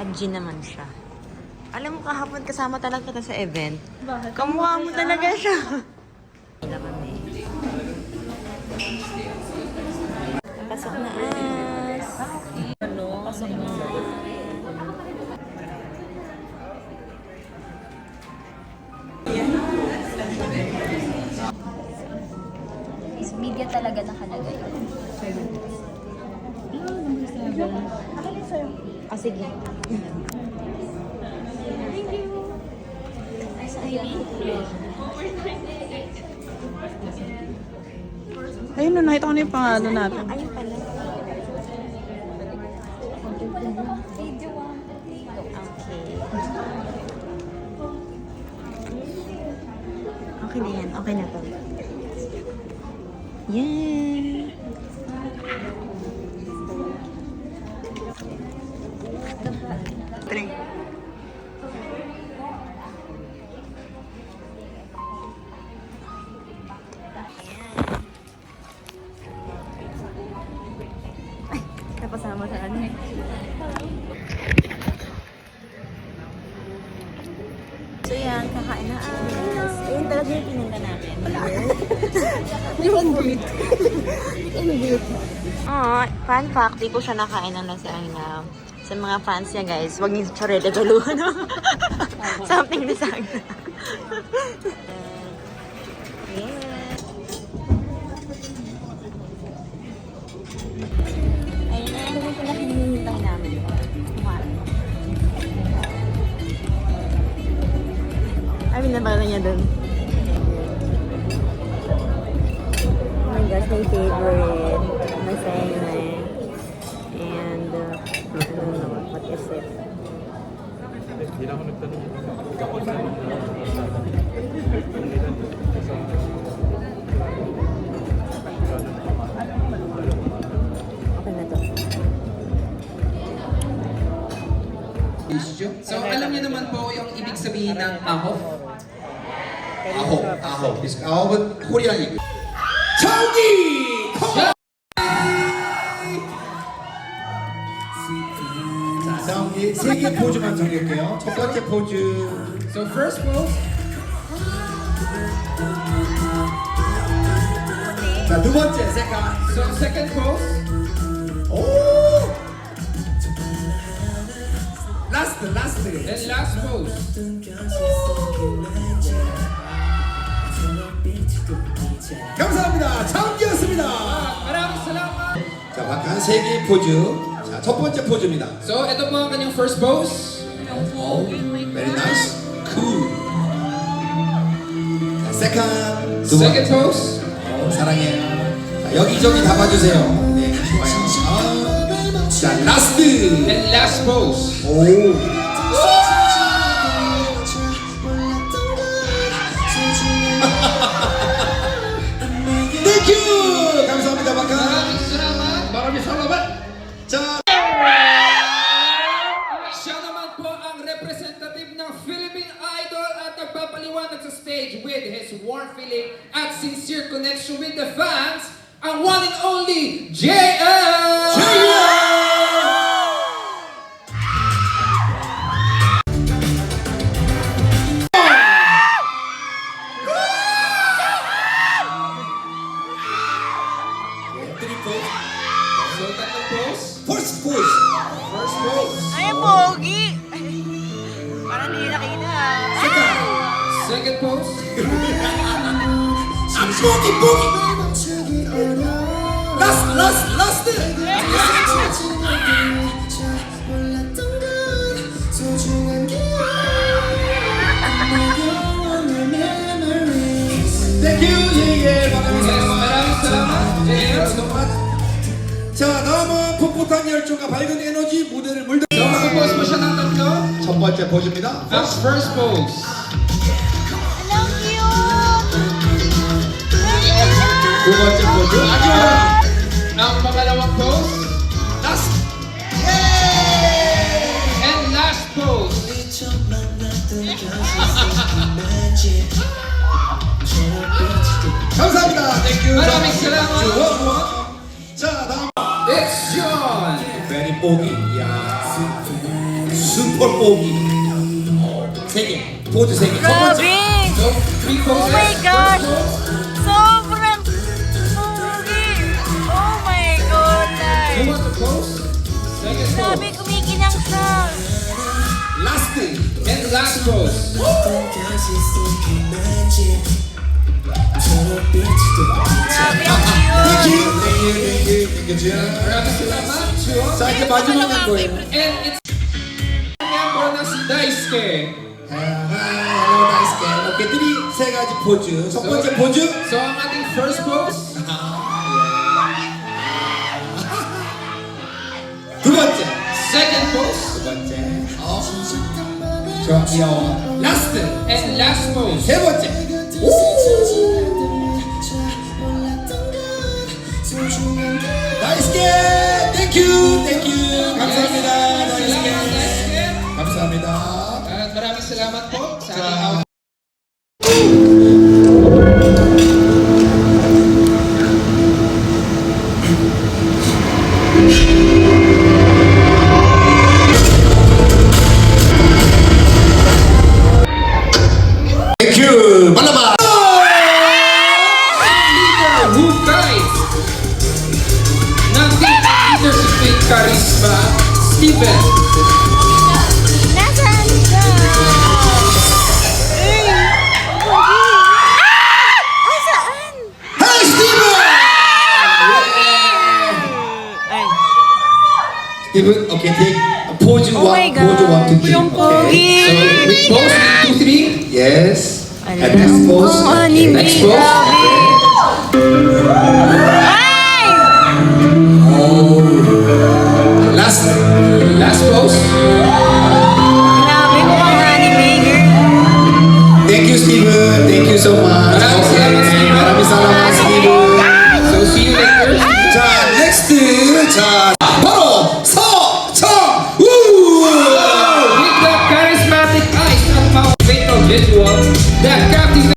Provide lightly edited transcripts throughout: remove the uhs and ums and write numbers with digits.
Adji naman siya. Alam mo, kahapon kasama talaga kita sa event. Bakit? Kamukha mo talaga siya. Pasok na as. Ano? Pasok na. Is media talaga nakalagay. Ah, sige. Ayun na, nakita ko na yung pangalan natin. Ayun pala. Video 1. Okay. Okay na yan. Okay na to. Yan. Three. Ay, napasama sa ano. So yan, kakain na as. Ayun talaga yung pinunta natin. Yung bit. Yung bit. Fun fact, di ko siya nakain ng lasagna. Sa mga fans niya guys, huwag niyo siya regaluhan. Something lasagna. Yeah. Ayun na, ito yung pala hinihintay namin. Ay, binabala niya dun. Oh my gosh, my favorite. Lasagna. And, I don't know, what is it? Okay na to. So, alam niyo naman po yung ibig sabihin ng aho. 아홉, 아홉은 코리안이고. 저기! 자, 싸움기 3개 포즈만 정해볼게요. 첫 번째 포즈. So, first pose. 자, 두 번째, 세컨. So, second pose. 오! 라스트. And last pose. 감사합니다. 차은기였습니다. Maraming salamat. 자, 박한 3개의 포즈. 자, 첫 번째 포즈입니다. So, ito po ang kanyang first pose. 오, very nice. Cool. 자, 세컨. 두 Second 번째. pose. 사랑해요. 자, 여기저기 다 봐주세요. 네, 좋아요. 자, 라스트. And last pose. 오. 땡큐! 감사합니다, 박한. Maraming salamat. 마람이 살라bat. 자, Siya naman po ang representative ng Philippine Idol at nagpapaliwanag sa stage with his warm feeling at sincere connection with the fans, ang one and only JL! So, tatlong pose. first pose. First pose. Ay, pogi! Parang hindi nakita. Second pose. 아, boogie. Last. Thank you, Maraming salamat, JL. 자, 다음은 풋풋한 열정과 밝은 에너지 무대를 물들. So, mag-pose mo siya ng tatlo. 첫 번째 포즈입니다. Ang first pose. 두 번째 포즈. Ang pangalawang pose. 라스트. And last pose. 감사합니다. 땡큐. 마라믹 salamat. 자, 다음. It's John. 베리 뽀기. 야. 수. porpogi. 세 개. 포즈 세 개. 첫 번째. Grabe! So, 3 poses. Oh my gosh! Sobrang pogi! Oh my Who goodness! wants to pose? Second Grabe, pose. kumikinang siya. Last. And last pose. Grabe, ang Thank cute! you. Thank you. Thank you. Thank you, Jun. Maraming salamat, Chua. 자, 이제 마지막 멤버예요. And it's member na si Daisuke. Hello, nice guy. 오케이, 세 가지 포즈. 첫 번째 포즈. So, ang ating first pose. 두 번째. Second pose. 두 번째. 좋아, 귀여워. 라스트. And last pose. 세 번째. 나이스 게. 땡큐. 땡큐. 감사합니다. 나이스 게. Salamat, Daisuke. 감사합니다. At maraming salamat po sa ating 자, 땡큐. 발라봐. who guides ng Team Leadership with Charisma, Steven. Nasaan siya? Ay! Ang pogi! Ah! Saan? Hey, Steven! Ay. Steven, okay, take pose Oh my one, pose God. 1, 2, 3. Yung pogi! So, we pose 1, 2, 3. Yes. And Alam next pose. mo, anime. Next pose. Grabe. Ay! Last pose. Grabe, mukhang anime girl. Thank you, Steven. Thank you so much. Maraming salamat, Steven. Maraming salamat, Steven. So, see you later. 자, next. 자, 바로 서정우. With the charismatic eyes and motivational visual that captivates,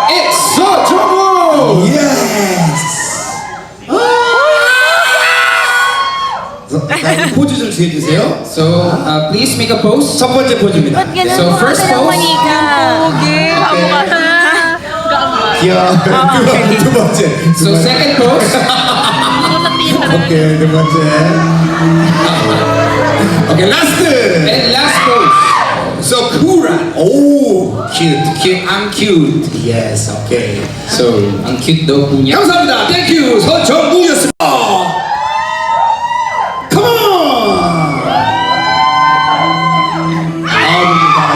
it's Sojourner! Yes. 자, 포즈 좀 취해주세요. So, please make a pose. 첫 번째 포즈입니다. Ba't ganun So, mo first ka ng pose. manika? Pogi! 귀여워. 두 번째. So, second pose. 오케이, 두 번째. 오케이, 라스트. And last pose. So cool. Oh, cute. I'm cute. Yes, okay. So, ang cute daw po niya. 감사합니다. Thank you. 서정우였습니다. Come on.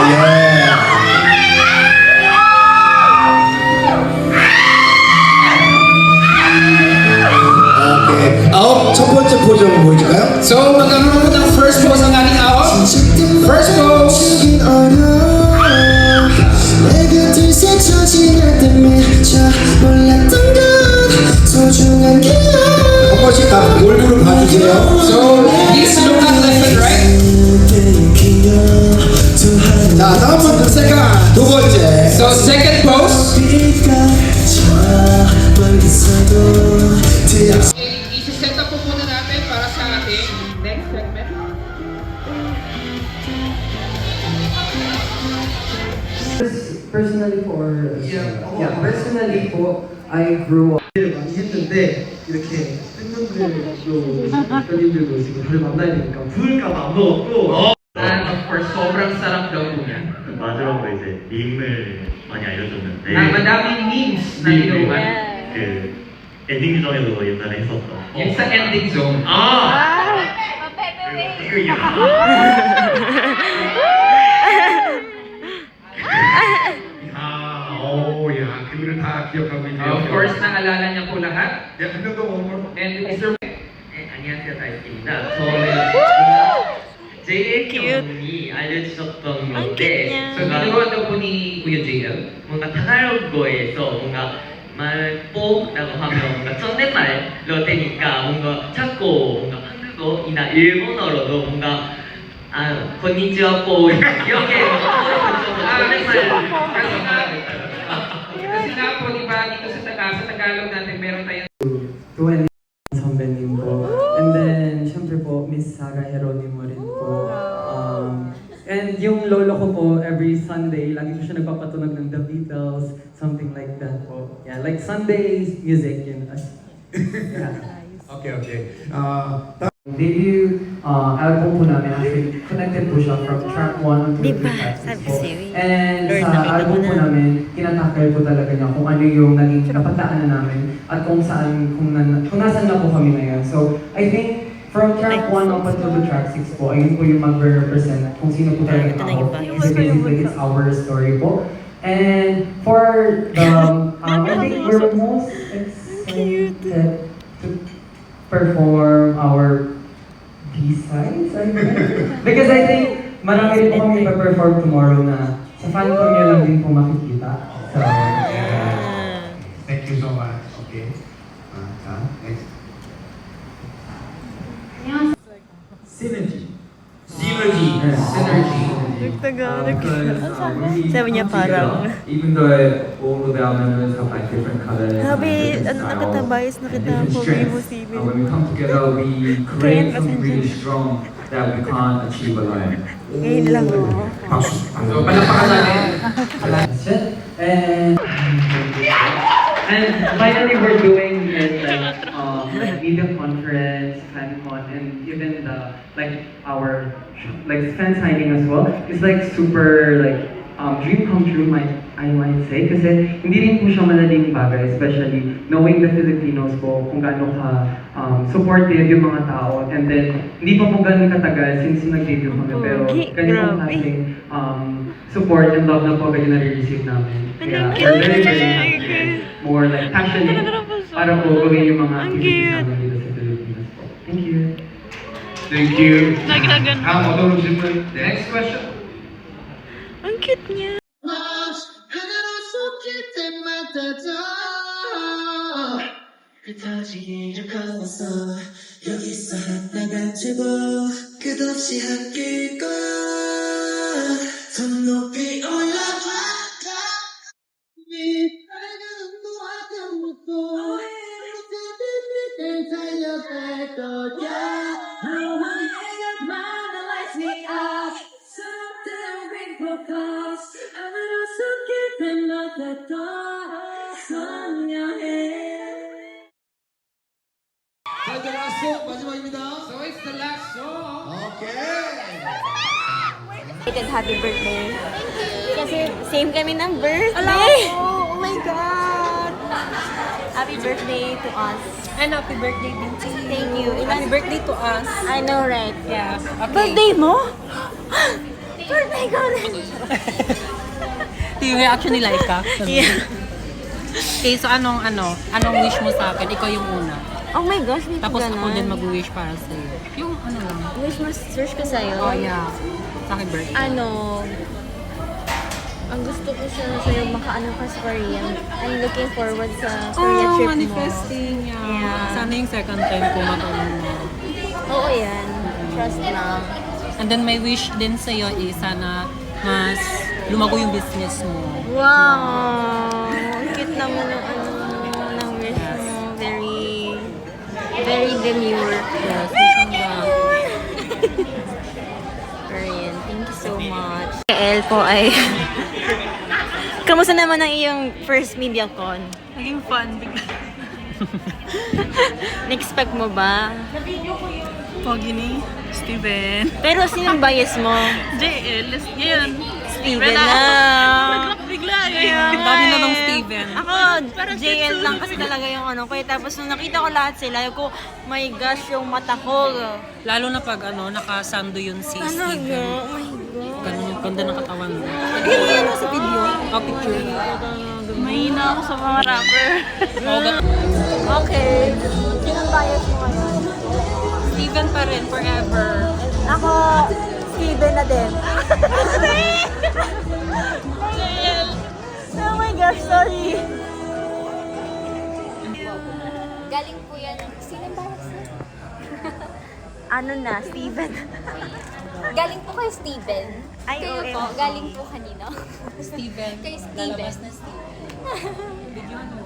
yeah. Okay. 첫 번째 포즈 한번 보여줄까요? So, magkakaroon po ng first pose ang ating ahon. First pose. 한 번씩 다 얼굴을 봐주세요. So, please look at left and right. 자, 다음은 두 번째. So, second pose. I-set up po muna natin para sa ating next segment. Personally po, I grew up 많이 했는데 이렇게 팬분들도 대표님들도 지금 다들 만나니까 부을까봐 안 먹었고 And of course, sobrang sarap daw po niya. 마지막으로 이제 밈을 많이 알려줬는데 Madaming memes na ginawa. 그 엔딩 유정에도 옛날에 했었던 Yung sa ending zone. 이거 이게 야, 그거를 다 기억하고 있네요. Of course, naalala niya po lahat. 야, 한명더 먹으면 And Mr. 네, 안녕하세요 다이스입니다. 저는 JK 형이 알려주셨던 Ang cute 건데 niya. So, ginawa daw po ni Kuya JL. 뭔가 타갈로그에서 뭔가 말뽀라고 하면 뭔가 존댓말로 되니까 뭔가 자꾸 뭔가 한국어이나 일본어로도 뭔가 konnichiwa po 이렇게 Kasi nga po, di ba, dito sa Tagalog natin, meron tayong 도현 선배님 po and then syempre po Miss Sara Heronimo rin po manonood ng The Beatles, something like that po. Yeah, like Sundays music, yun. Yeah. Okay. Debut album po namin, actually, connected po siya from track 1 to Diba? track 6 Sabi po. sa'yo eh. And Lord, sa nakita album mo po na. namin, tinatakal po talaga niya kung ano yung naging napagdaanan namin at kung nasan na po kami ngayon. So, I think from track 1 up until to track 6 po, ayun po yung mag-represent kung sino po talaga Ito na ako. yung bias. Kasi basically, it's our story po. And for the, I think we're most excited to perform our B-sides, I guess. Because I think marami rin po kami pa-perform tomorrow na sa fancom nyo lang din po makikita. So, Ah. Thank you so much. Okay. Next. Synergy. Sabi niya parang, even though all of our members have like different colors, sabi, different ano nakita, styles, bias nakita and ako, different Vivo strengths, Steven. when we come together, we create something really strong that we can't achieve alone. Ngayon lang oh. So, palakpakan natin. And finally, we're doing this like media conference, FanCon, and even the our fan signing as well. It's like super dream come true, I might say, kasi hindi rin po siya madaling bagay, especially knowing the Filipinos po kung gaano ka supportive yung mga tao, and then hindi pa po ganun katagal since nag-debut kami, pero ganitong klaseng support and love na po agad yung nare-receive namin. Kaya we're very happy, more like passionate para po gawin yung mga activities namin dito sa Pilipinas po. Thank you. Thank you. 어떤 질문? Next question. Ang cute niya. 끝없이 함께일 거야. 손 높이 올라봐. 빨간 노았던 목도 내 달려갈 거야. 너와의 맘 lights me up. Something rainbow clouds. 하늘로 숨길 때마다 더 선명해. 자, 이제 last song 마지막입니다. So, it's the last song. Okay. Happy birthday. Kasi same kami ng birthday. Oh my God. Happy birthday to us. And happy birthday din to you. Thank you. Happy birthday to us. I know, right? Yeah. Okay. Birthday mo? Birthday ko rin. Yung reaction ni Laika. Yeah. Okay, so anong wish mo sa akin? Ikaw yung una. Oh my gosh, may Tapos ako ganun. din mag-wish para sa'yo. Yung ano lang. Wish ko sa'yo. Oh yeah. Sa akin birthday. Ang gusto ko sa'yo makaano ka sa Korea. I'm looking forward sa Korea trip mo. Manifesting. Yeah. Sana yung second time ko matulong mo. Oo yan. Trust lang. And then my wish din sa'yo is sana mas lumago yung business mo. Wow! Ang cute naman ng wish mo. Very demure. Yes, wish mo ba? Korean. Thank you so much. El po ay... Kamusta naman ang iyong first media con? Naging fun bigla. Na-expect mo ba? Pogi ni Steven. Pero sinong bias mo? JL. Yan. Steven na. Nag-rock bigla eh. Dami na ng Steven. Ako, JL lang kasi talaga yung ano ko. Tapos nung nakita ko lahat sila, ko, my gosh, yung mata ko. Lalo na pag nakasando yun si Ano Steven. Oh my God. Ganun yung ganda ng katawan mo. Ano sa video? Oh, picture. Mahina ako sa mga rapper. Oh, Okay. Sinong bias mo ngayon? Steven pa rin, forever. Ako, Steven na din. Oh my gosh, sorry. Galing po yan. Sino ba? Ano na, Steven? Galing po kay Steven. Ay, Kayo OMG. po, galing po kanino? Steven. Kay Steven. Lalabas na Steven. Bigyan mo.